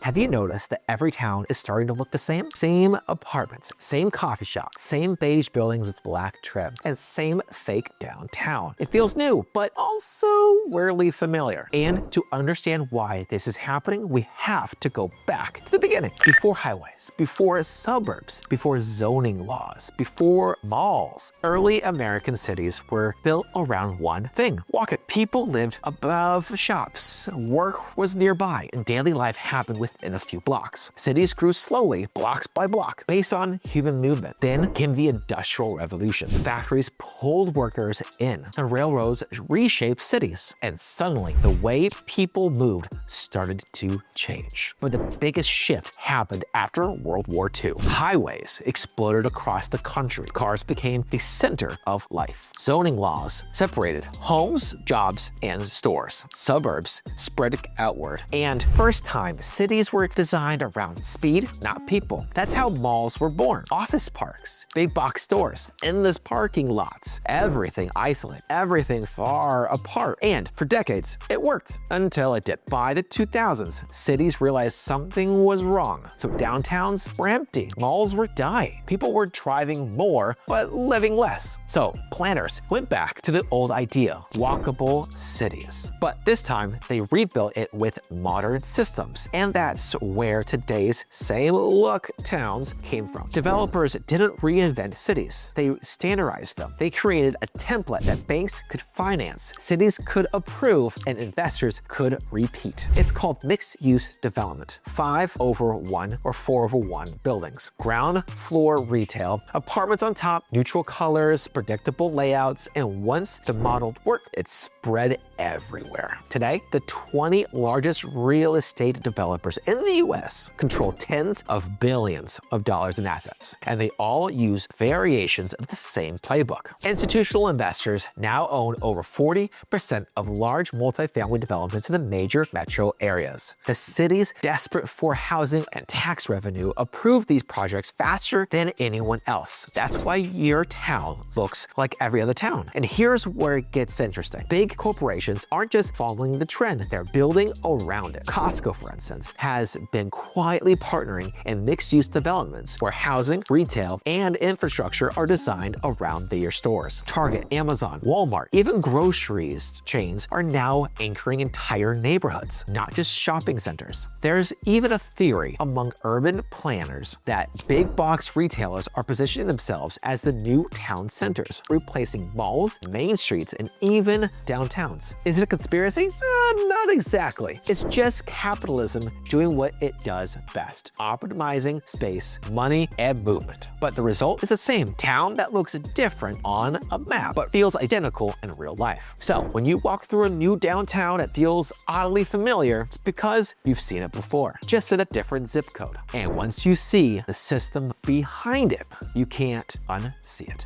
Have you noticed that every town is starting to look the same? Same apartments, same coffee shops, same beige buildings with black trim, and same fake downtown. It feels new, but also weirdly familiar. And to understand why this is happening, we have to go back to the beginning. Before highways, before suburbs, before zoning laws, before malls, early American cities were built around one thing. Walk it. People lived above shops, work was nearby, and daily life happened within a few blocks. Cities grew slowly, blocks by block, based on human movement. Then came the Industrial Revolution. Factories pulled workers in, and railroads reshaped cities. And suddenly, the way people moved started to change. But the biggest shift happened after World War II. Highways exploded across the country. Cars became the center of life. Zoning laws separated homes, jobs, and stores. Suburbs spread outward. And first time, cities were designed around speed, not people. That's how malls were born. Office parks, big box stores, endless parking lots, everything isolated, everything far apart. And for decades, it worked until it did. By the 2000s, cities realized something was wrong. So downtowns were empty, malls were dying, people were driving more, but living less. So planners went back to the old idea, walkable cities. But this time, they rebuilt it with modern systems. And that's where today's same look towns came from. Developers didn't reinvent cities. They standardized them. They created a template that banks could finance, cities could approve, and investors could repeat. It's called mixed-use development. 5/1 or 4/1 buildings. Ground floor retail, apartments on top, neutral colors, predictable layouts, and once the model worked, it spread everywhere. Today, the 20 largest real estate developers in the US control tens of billions of dollars in assets, and they all use variations of the same playbook. Institutional investors now own over 40% of large multifamily developments in the major metro areas. The cities desperate for housing and tax revenue approve these projects faster than anyone else. That's why your town looks like every other town. And here's where it gets interesting. Big corporations aren't just following the trend, they're building around it. Costco, for instance, has been quietly partnering in mixed-use developments where housing, retail, and infrastructure are designed around their stores. Target, Amazon, Walmart, even groceries chains are now anchoring entire neighborhoods, not just shopping centers. There's even a theory among urban planners that big box retailers are positioning themselves as the new town centers, replacing malls, main streets, and even downtowns. Is it a conspiracy? Not exactly. It's just capitalism doing what it does best, optimizing space, money, and movement. But the result is the same town that looks different on a map, but feels identical in real life. So when you walk through a new downtown that feels oddly familiar, it's because you've seen it before, just in a different zip code. And once you see the system behind it, you can't unsee it.